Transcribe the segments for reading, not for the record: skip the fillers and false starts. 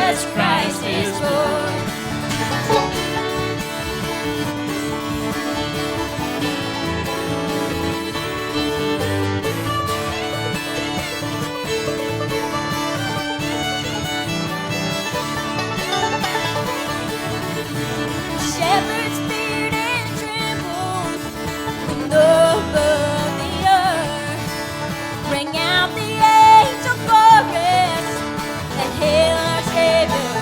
Jesus Christ is born. Shepherds feared and trembled when above the earth rang out the angel chorus that hail our Savior.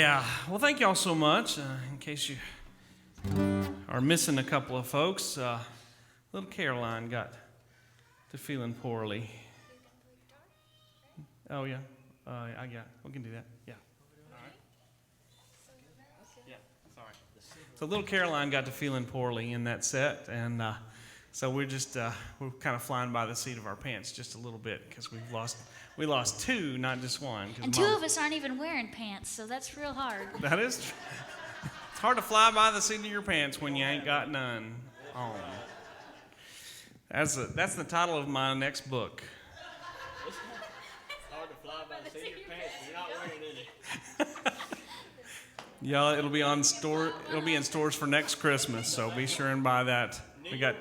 Yeah, well, thank y'all so much. In case you are missing a couple of folks, little Caroline got to feeling poorly. Oh, yeah. We can do that. Yeah. All right. Yeah, sorry. So little Caroline got to feeling poorly in that set, and so we're kind of flying by the seat of our pants just a little bit because we lost two, not just one. And two of us aren't even wearing pants, so that's real hard. That is true. It's hard to fly by the seat of your pants when you ain't got none on. That's the title of my next book. It's hard to fly by the seat of your pants when you're not wearing any. Yeah, it'll be in stores for next Christmas, so be sure and buy that. We got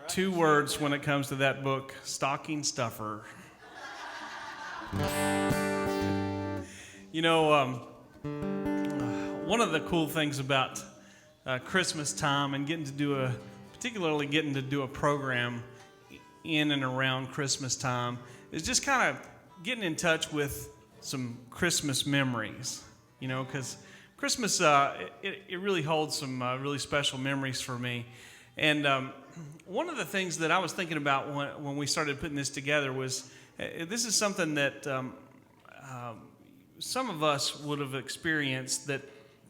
two words when it comes to that book: stocking stuffer. You know, one of the cool things about Christmas time and particularly getting to do a program in and around Christmas time is just kind of getting in touch with some Christmas memories. You know, because Christmas, it really holds some really special memories for me. And one of the things that I was thinking about when we started putting this together was, this is something that some of us would have experienced that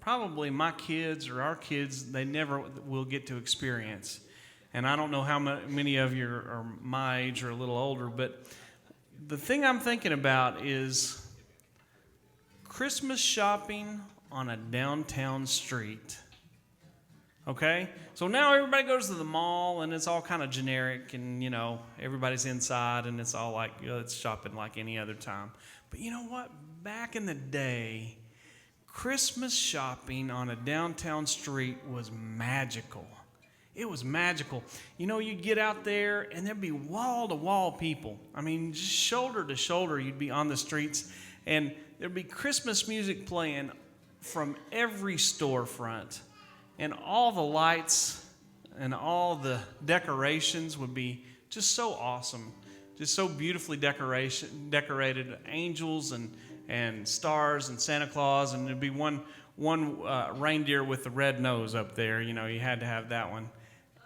probably my kids or our kids, they never will get to experience. And I don't know how many of you are my age or a little older, but the thing I'm thinking about is Christmas shopping on a downtown street. Okay? So now everybody goes to the mall and it's all kind of generic and, you know, everybody's inside and it's all like, it's shopping like any other time. But you know what? Back in the day, Christmas shopping on a downtown street was magical. It was magical. You know, you'd get out there and there'd be wall-to-wall people. I mean, just shoulder to shoulder, you'd be on the streets and there'd be Christmas music playing from every storefront. And all the lights and all the decorations would be just so awesome, just so beautifully decorated. Angels and stars and Santa Claus, and there'd be one reindeer with the red nose up there. You know, you had to have that one.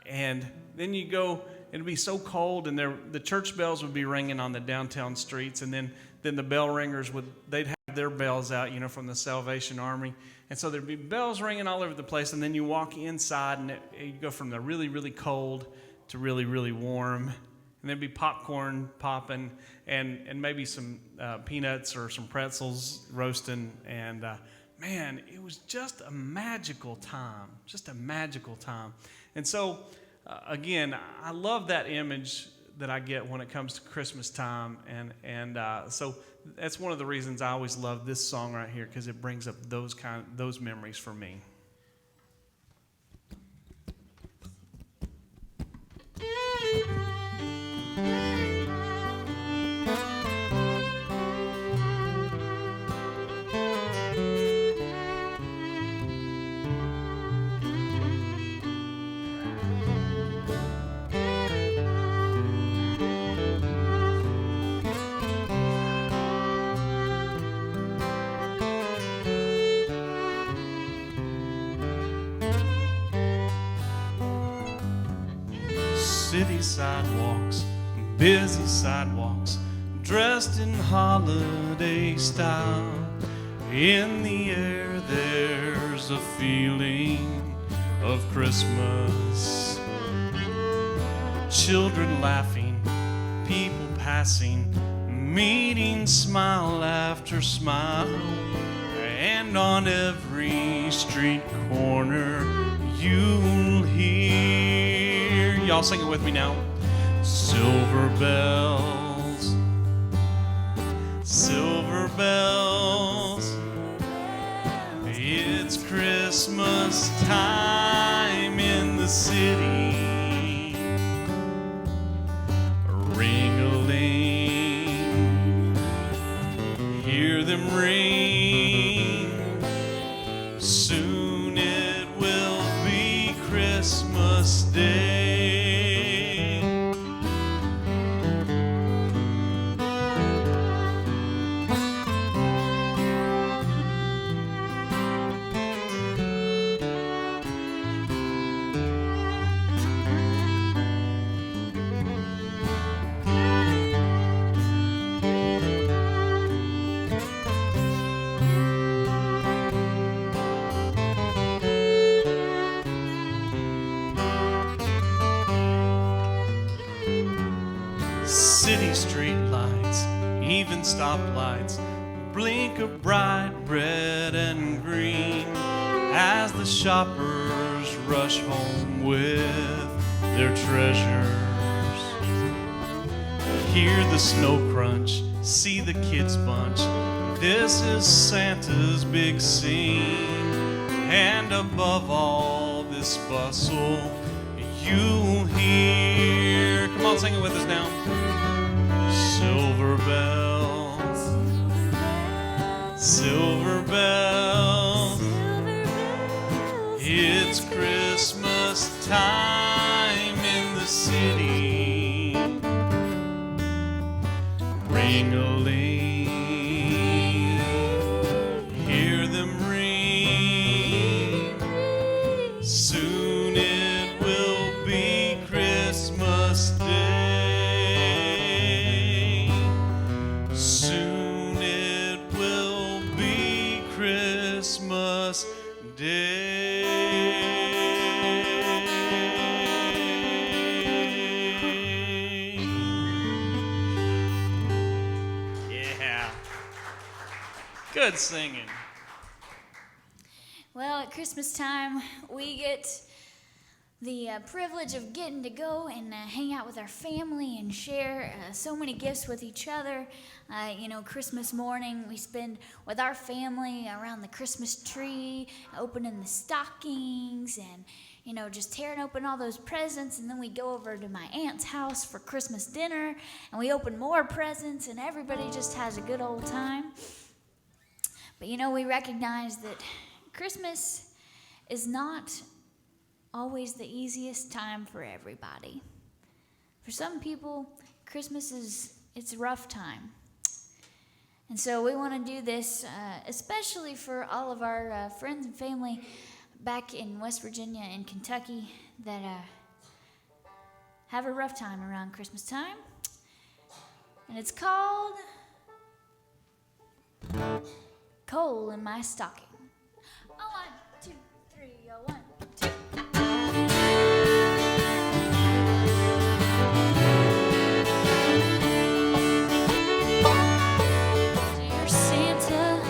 And then you go, it'd be so cold, and the church bells would be ringing on the downtown streets, and then the bell ringers they'd have their bells out, you know, from the Salvation Army. And so there'd be bells ringing all over the place, and then you walk inside, and you go from the really, really cold to really, really warm. And there'd be popcorn popping and maybe some peanuts or some pretzels roasting. And, man, it was just a magical time, And so, again, I love that image that I get when it comes to Christmas time. And so that's one of the reasons I always love this song right here, because it brings up those memories for me. City sidewalks, busy sidewalks, dressed in holiday style. In the air there's a feeling of Christmas. Children laughing, people passing, meeting smile after smile. And on every street corner you'll hear, y'all sing it with me now, silver bells, silver bells. It's Christmas time in the city. Ring-a-ling, hear them ring. Soon it will be Christmas Day. stoplights blink of bright red and green as the shoppers rush home with their treasures. Hear the snow crunch, see the kids bunch. This is Santa's big scene. And above all this bustle, you'll hear, come on, sing it with us now. Silver bells, silver bells, it's Christmas time in the city. Ring-a-ling, hear them ring. Soon it will be Christmas Day. Soon it will be Christmas Day. Yeah. Good singing. Well, at Christmas time, we get the privilege of getting to go and hang out with our family and share so many gifts with each other. Christmas morning, we spend with our family around the Christmas tree, opening the stockings and, just tearing open all those presents. And then we go over to my aunt's house for Christmas dinner, and we open more presents, and everybody just has a good old time. But, we recognize that Christmas is not always the easiest time for everybody. For some people, Christmas it's a rough time. And so we want to do this, especially for all of our friends and family back in West Virginia and Kentucky that have a rough time around Christmas time. And it's called Coal in My Stocking. Oh, 1, 2, 3, 1, 2. Dear Santa,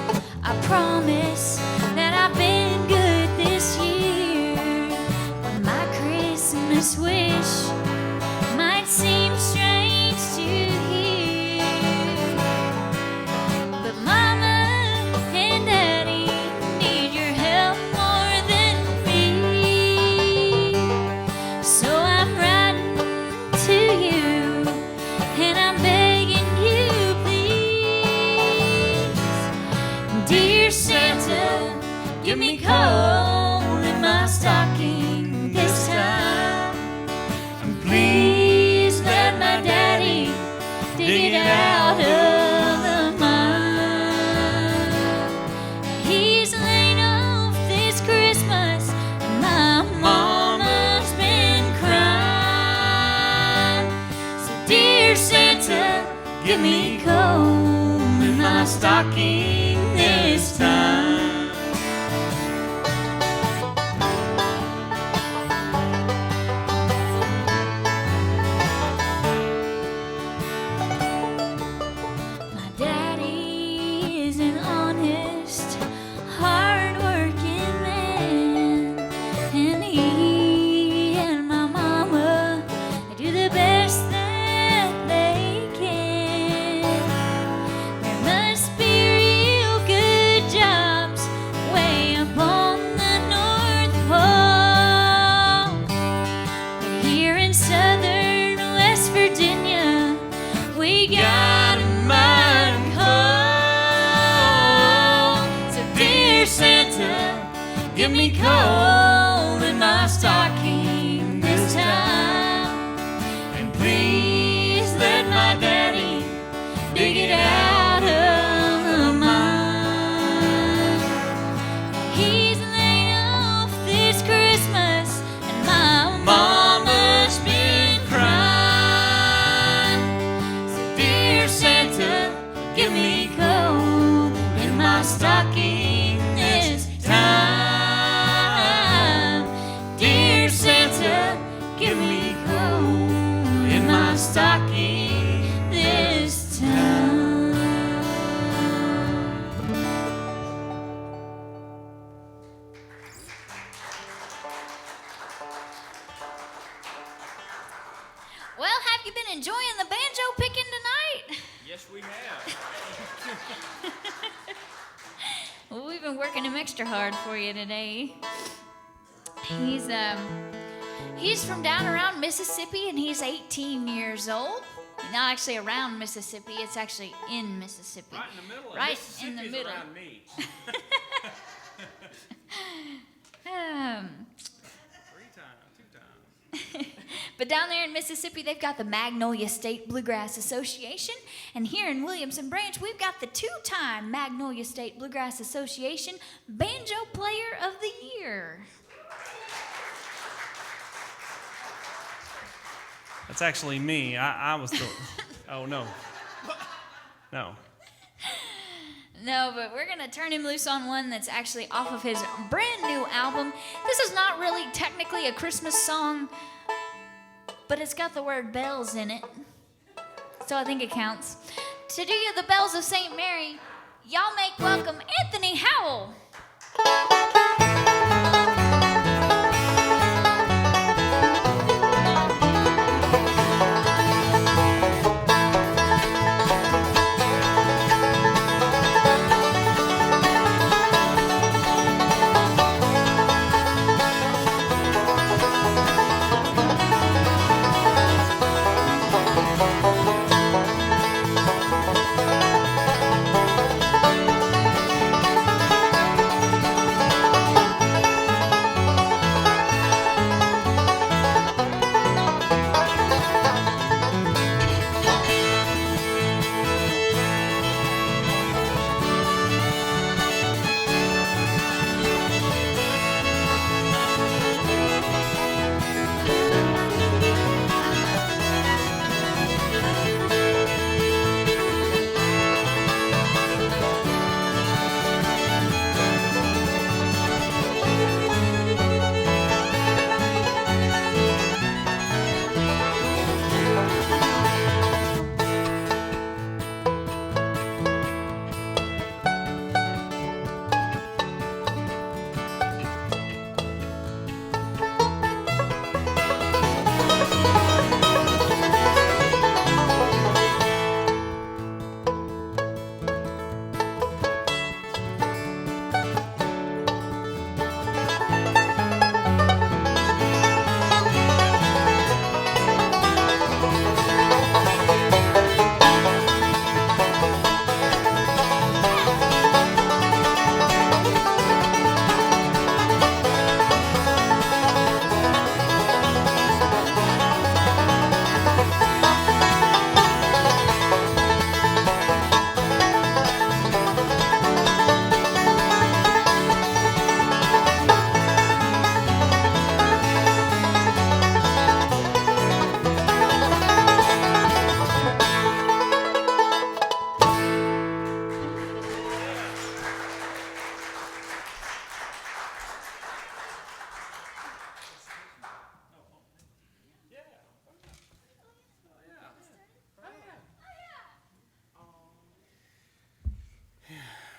I promise that I've been good this year. But my Christmas wish might seem strange to hear. But Mama and Daddy need your help more than me. So I'm writing to you, and I'm begging you, please. Dear Santa, give me coal in my stocking this time. And please let my daddy dig it out of the mine. He's laid off this Christmas, and my mama's been crying. So dear Santa, give me coal in my stocking this time. My daddy is an honest, hard-working man, and he and my mama, they do the best that they can. There must be real good jobs You been enjoying the banjo picking tonight? Yes, we have. Well, we've been working him extra hard for you today. He's from down around Mississippi, and he's 18 years old. Not actually around Mississippi, it's actually in Mississippi. Right in the middle of Right Mississippi in the is middle. around me. Two times. But down there in Mississippi, they've got the Magnolia State Bluegrass Association. And here in Williamson Branch, we've got the two-time Magnolia State Bluegrass Association Banjo Player of the Year. That's actually me. I was the... Oh, no. No. No, but we're going to turn him loose on one that's actually off of his brand new album. This is not really technically a Christmas song, but it's got the word bells in it. So I think it counts. To do you the bells of St. Mary, y'all make welcome Anthony Howell.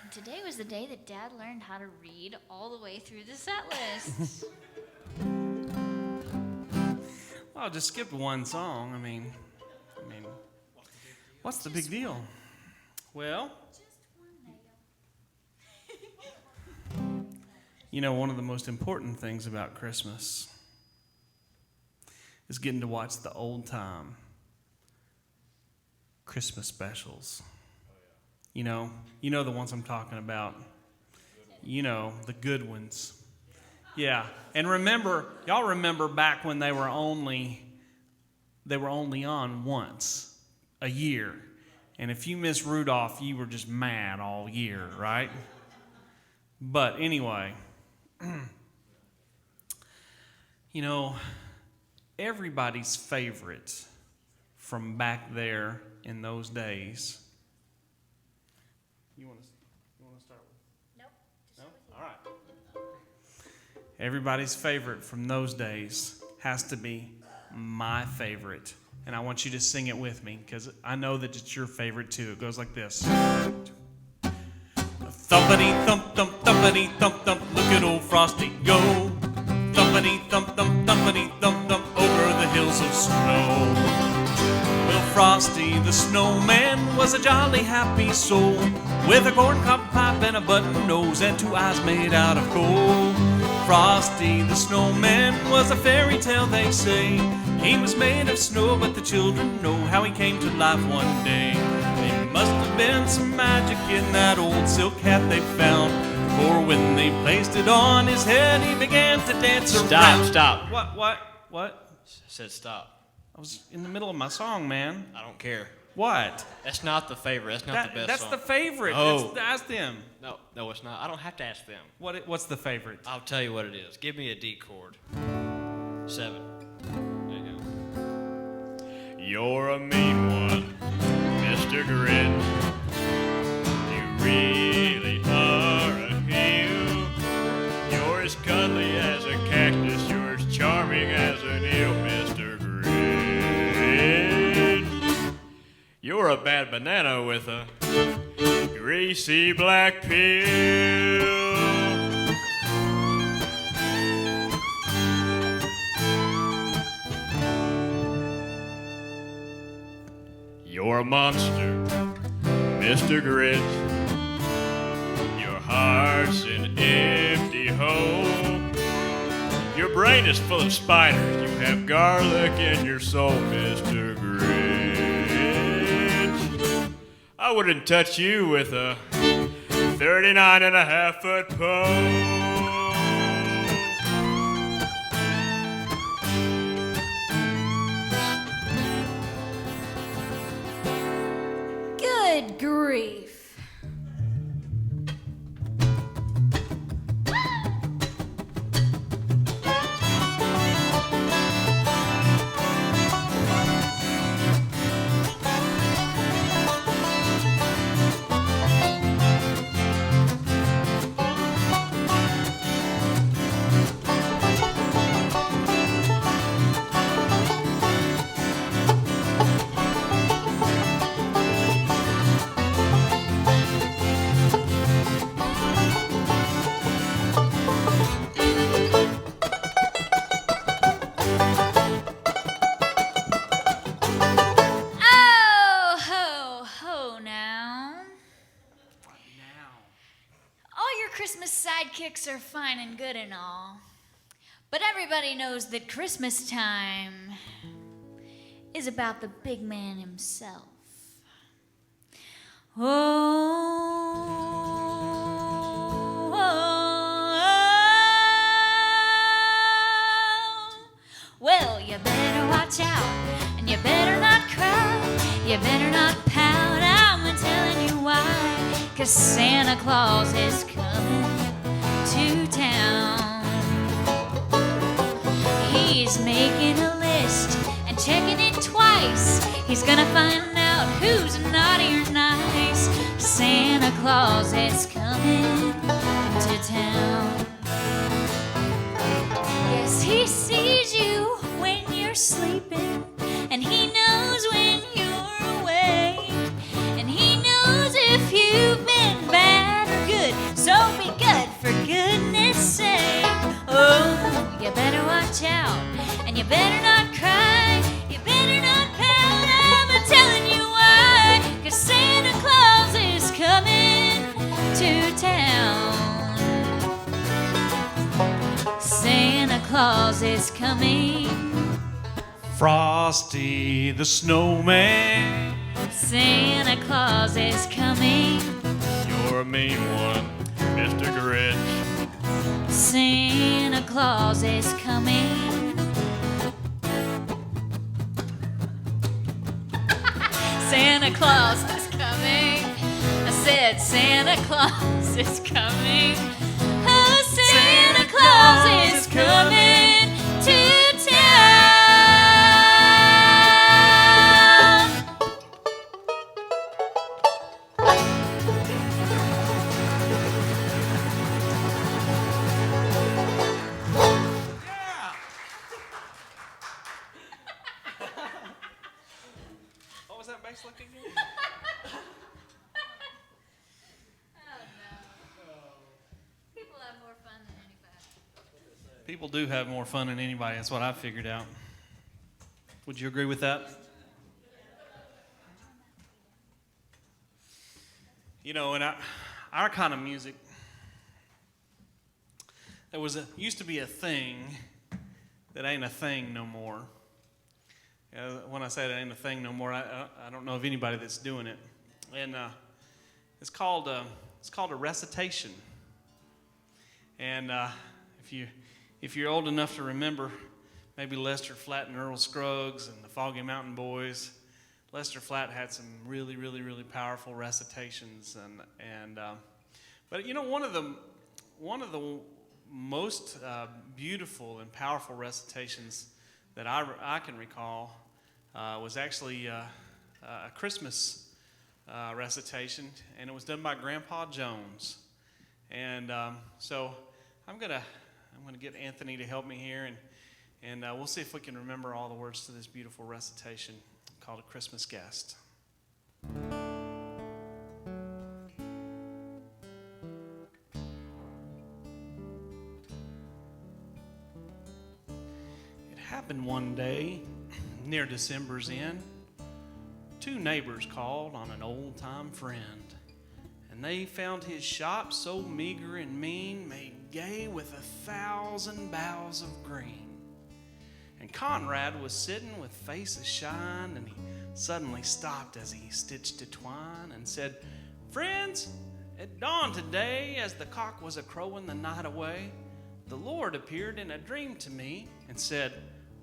Today was the day that Dad learned how to read all the way through the set list. Well, I just skipped one song. I mean, what's the big deal? Well, you know, one of the most important things about Christmas is getting to watch the old-time Christmas specials. You know the ones I'm talking about. You know, the good ones. Yeah, and y'all remember back when they were only on once a year. And if you missed Rudolph, you were just mad all year, right? But anyway, you know, everybody's favorite from back there in those days. You want to start with? Nope. No? All right. Everybody's favorite from those days has to be my favorite. And I want you to sing it with me because I know that it's your favorite too. It goes like this. Thumpity thump thump thumpity thump thump, look at old Frosty go. Thumpity thump thump thumpity thump thump over the hills of snow. Frosty the Snowman was a jolly happy soul, with a corncob pipe and a button nose and 2 eyes made out of coal. Frosty the Snowman was a fairy tale, they say. He was made of snow, but the children know how he came to life one day. There must have been some magic in that old silk hat they found, for when they placed it on his head, he began to dance around. Stop. What? I said stop. I was in the middle of my song, man. I don't care. What? That's not the favorite. That's not the best that's song. the favorite. Oh. Ask them. No, it's not. I don't have to ask them. What's the favorite? I'll tell you what it is. Give me a D chord. 7. There you go. You're a mean one, Mr. Grinch. You really are a heel. You're as cuddly as a cactus. You're as charming as an eel, Mr. Grinch. You're a bad banana with a greasy black peel. You're a monster, Mr. Grinch. Your heart's an empty hole. Your brain is full of spiders. You have garlic in your soul, Mr. Grinch. I wouldn't touch you with a 39.5-foot pole. Good grief. Sidekicks are fine and good and all, but everybody knows that Christmas time is about the big man himself. Well, you better watch out, and you better not cry, you better not pout, I'm telling you why, 'cause Santa Claus is coming to town. He's making a list and checking it twice. He's gonna find out who's naughty or nice. Santa Claus is coming to town. Yes, he sees you when you're sleeping, and he knows when you're awake, and he knows if you've been bad or good, so be good for goodness sake. Oh, you better watch out, and you better not cry, you better not pout, I'm telling you why, 'cause Santa Claus is coming to town. Santa Claus is coming. Frosty the Snowman. Santa Claus is coming. You're a mean one, Mr. Grinch. Santa Claus is coming. Santa Claus is coming. I said Santa Claus is coming. Oh, Santa Claus is coming to town. What was that bass lick again? People have more fun than anybody. People do have more fun than anybody. That's what I figured out. Would you agree with that? You know, and our kind of music, there used to be a thing that ain't a thing no more. When I say that ain't a thing no more, I don't know of anybody that's doing it. And it's called a recitation. And if you're old enough to remember, maybe Lester Flatt and Earl Scruggs and the Foggy Mountain Boys. Lester Flatt had some really, really, really powerful recitations, but you know, one of the most beautiful and powerful recitations that I can recall was actually a Christmas recitation, and it was done by Grandpa Jones. And so I'm gonna get Anthony to help me here, and we'll see if we can remember all the words to this beautiful recitation called A Christmas Guest. It happened one day near December's end. Two neighbors called on an old-time friend, and they found his shop so meager and mean, made gay with 1,000 boughs of green. And Conrad was sitting with face ashine, and he suddenly stopped as he stitched a twine and said, "Friends, at dawn today, as the cock was a-crowing the night away, the Lord appeared in a dream to me and said,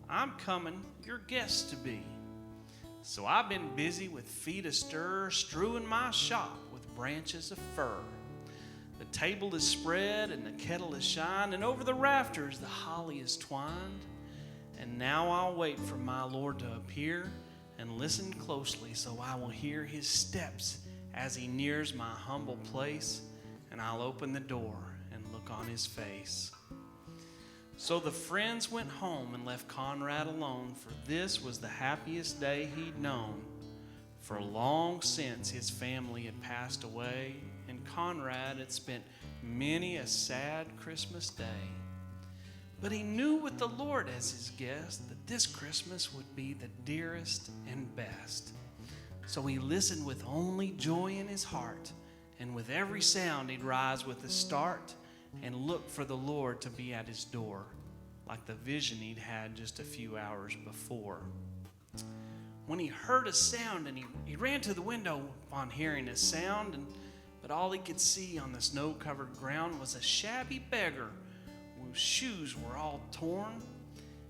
'I'm coming your guest to be.' So I've been busy with feet astir, strewing my shop with branches of fir. The table is spread and the kettle is shined, and over the rafters the holly is twined. And now I'll wait for my Lord to appear and listen closely, so I will hear his steps as he nears my humble place, and I'll open the door and look on his face." So the friends went home and left Conrad alone, for this was the happiest day he'd known. For long since his family had passed away, and Conrad had spent many a sad Christmas day. But he knew with the Lord as his guest that this Christmas would be the dearest and best. So he listened with only joy in his heart, and with every sound he'd rise with a start and look for the Lord to be at his door, like the vision he'd had just a few hours before. When he heard a sound, and he ran to the window upon hearing a sound, but all he could see on the snow-covered ground was a shabby beggar whose shoes were all torn,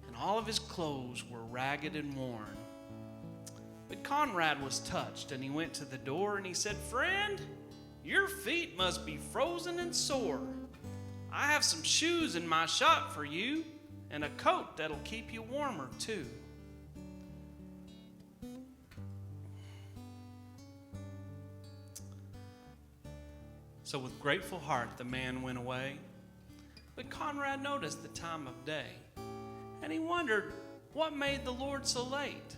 and all of his clothes were ragged and worn. But Conrad was touched, and he went to the door, and he said, "Friend, your feet must be frozen and sore. I have some shoes in my shop for you, and a coat that'll keep you warmer too." So with grateful heart the man went away. But Conrad noticed the time of day, and he wondered what made the Lord so late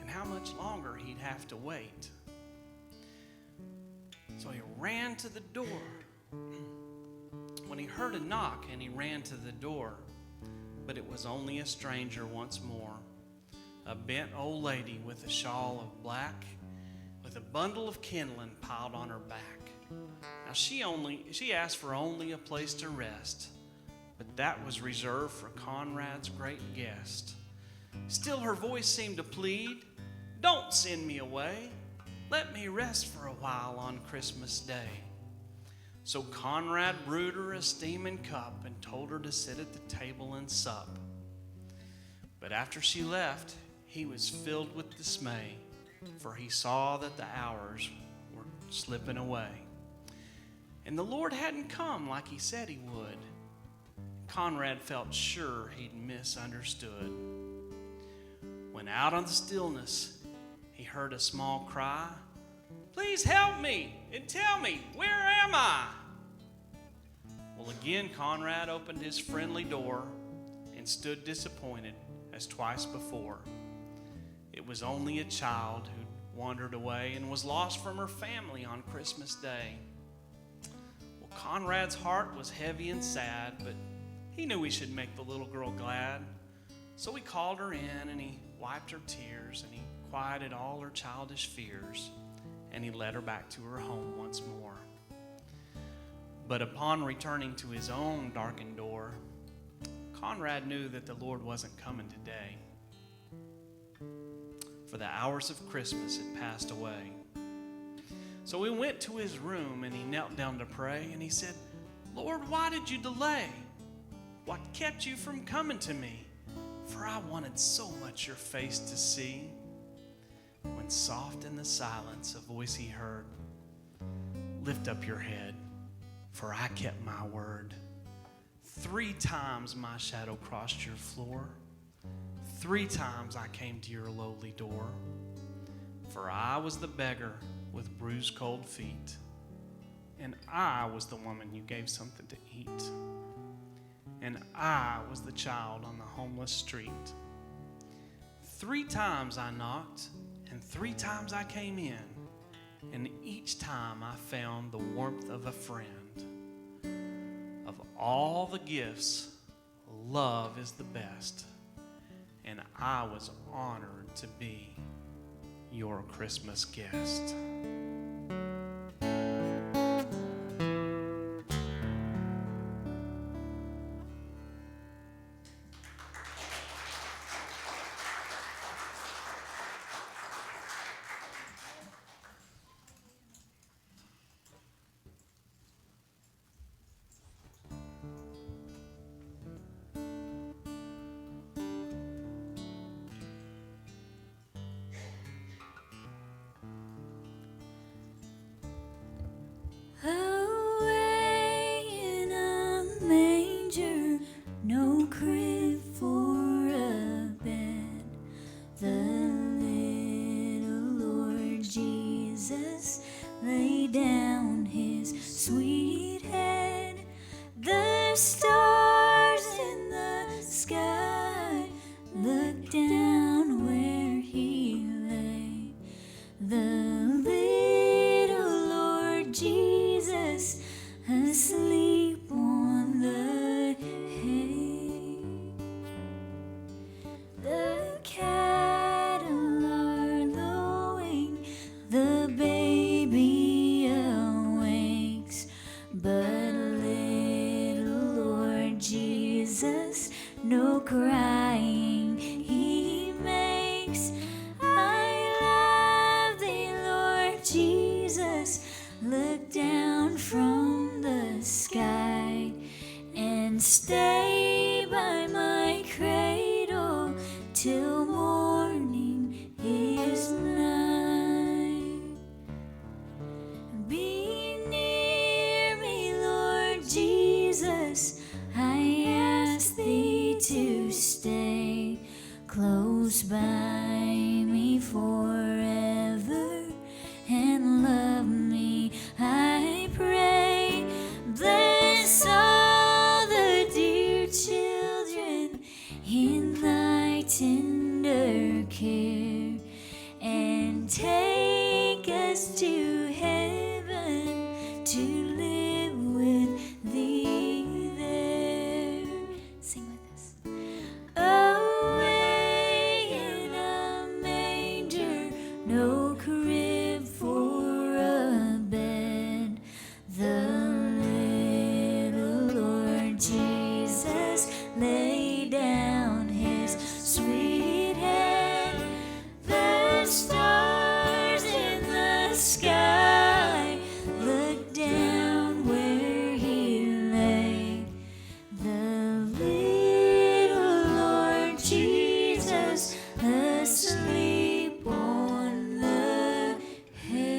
and how much longer he'd have to wait. So he ran to the door. When he heard a knock, and he ran to the door, but it was only a stranger once more, a bent old lady with a shawl of black, with a bundle of kindling piled on her back. Now she asked for only a place to rest, but that was reserved for Conrad's great guest. Still her voice seemed to plead, "Don't send me away. Let me rest for a while on Christmas Day." So Conrad brewed her a steaming cup and told her to sit at the table and sup. But after she left, he was filled with dismay, for he saw that the hours were slipping away. And the Lord hadn't come like he said he would. Conrad felt sure he'd misunderstood. When out on the stillness, he heard a small cry, "Please help me and tell me, where am I?" Well, again, Conrad opened his friendly door and stood disappointed as twice before. It was only a child who'd wandered away and was lost from her family on Christmas Day. Well, Conrad's heart was heavy and sad, but he knew he should make the little girl glad. So he called her in, and he wiped her tears, and he quieted all her childish fears. and he led her back to her home once more. But upon returning to his own darkened door, Conrad knew that the Lord wasn't coming today, for the hours of Christmas had passed away. So he went to his room and he knelt down to pray, and he said, "Lord, why did you delay? What kept you from coming to me? For I wanted so much your face to see." When soft in the silence a voice he heard, "Lift up your head, for I kept my word. 3 times my shadow crossed your floor. 3 times I came to your lowly door. For I was the beggar with bruised cold feet, and I was the woman you gave something to eat. And I was the child on the homeless street. 3 times I knocked, and 3 times I came in, and each time I found the warmth of a friend. Of all the gifts, love is the best, and I was honored to be your Christmas guest." Away in a manger, no crib for a bed, the little Lord Jesus lay down his sweet head. The stars in the sky looked down where he lay. The little Lord Jesus asleep on the hay. The cattle are lowing, the baby awakes, but little Lord Jesus no crying he makes. I love thee, Lord Jesus, look down from the sky and stay by my cradle till morning is nigh. Be near me, Lord Jesus, I ask thee to stay close by me forever and love me, I pray. Bless all the dear children in thy tender care, and take us to heaven to live with thee there. Sing with us. Away in a manger, no crib for a bed, the little Lord Jesus lay down his sweet head. The stars in the sky looked down where he lay. The little Lord Jesus asleep on the hay.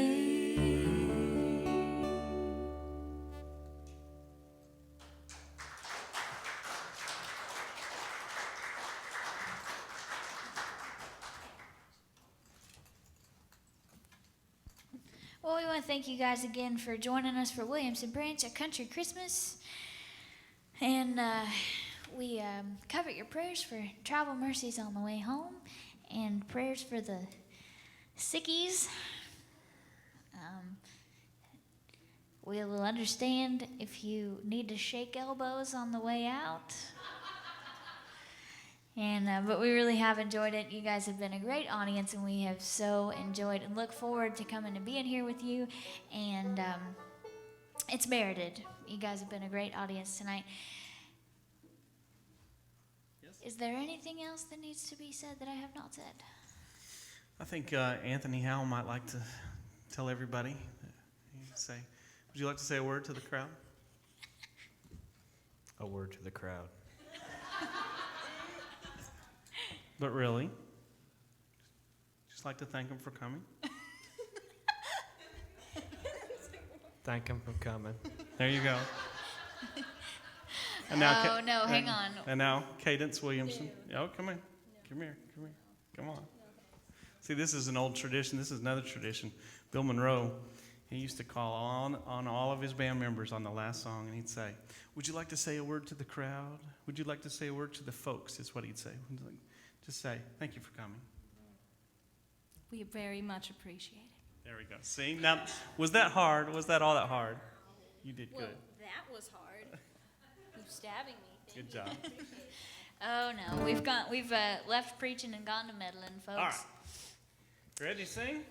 Well, we want to thank you guys again for joining us for Williamson Branch, A Country Christmas. And we covet your prayers for travel mercies on the way home, and prayers for the sickies. We will understand if you need to shake elbows on the way out. And but we really have enjoyed it. You guys have been a great audience, and we have so enjoyed and look forward to coming and being here with you. And it's merited. You guys have been a great audience tonight. Yes. Is there anything else that needs to be said that I have not said? I think Anthony Howell might like to tell everybody. Would you like to say a word to the crowd? A word to the crowd. But really, just like to thank them for coming. Thank him for coming. There you go. And now, no, hang on. And now, Cadence Williamson. Oh, come in. Come here. Come here. Come on. See, this is an old tradition. This is another tradition. Bill Monroe, he used to call on all of his band members on the last song, and he'd say, "Would you like to say a word to the crowd? Would you like to say a word to the folks?" Is what he'd say. Just say, "Thank you for coming." We very much appreciate it. There we go. See? Now, was that hard? Was that all that hard? You did good. That was hard. You're stabbing me. Good job. Oh no, we've left preaching and gone to meddling, folks. All right. Ready to sing?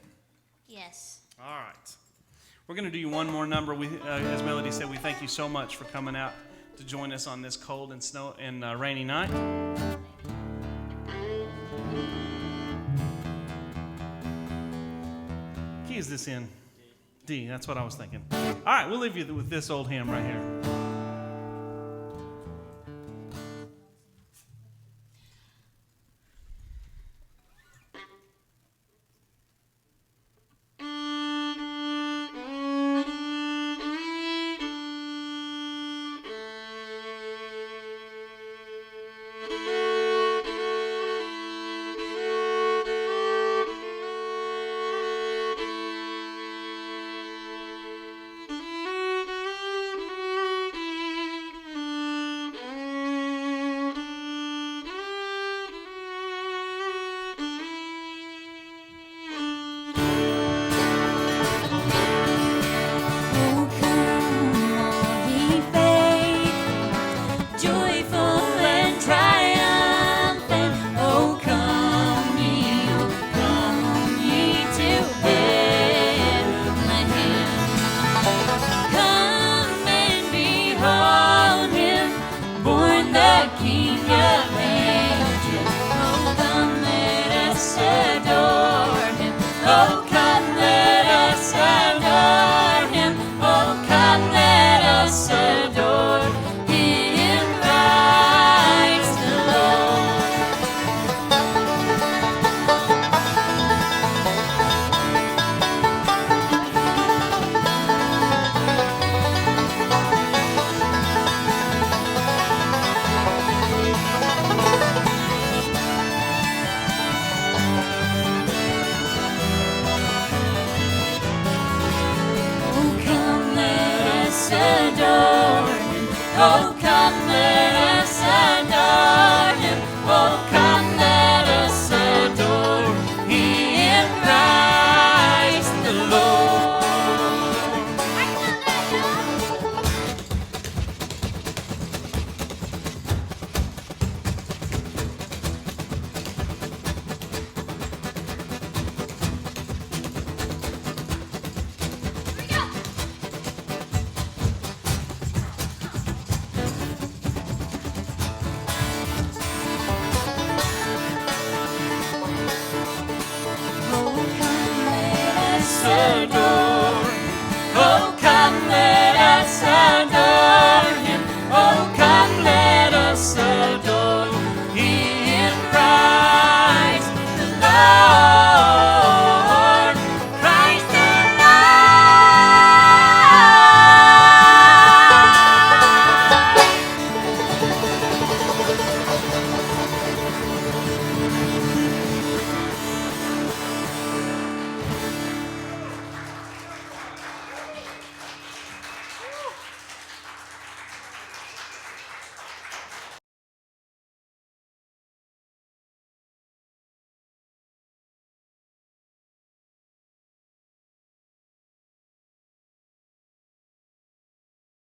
Yes. All right. We're going to do you one more number. As Melody said, we thank you so much for coming out to join us on this cold and snow and rainy night. Key is this in? D. That's what I was thinking. All right, we'll leave you with this old hymn right here. adore. Oh, come let us adore.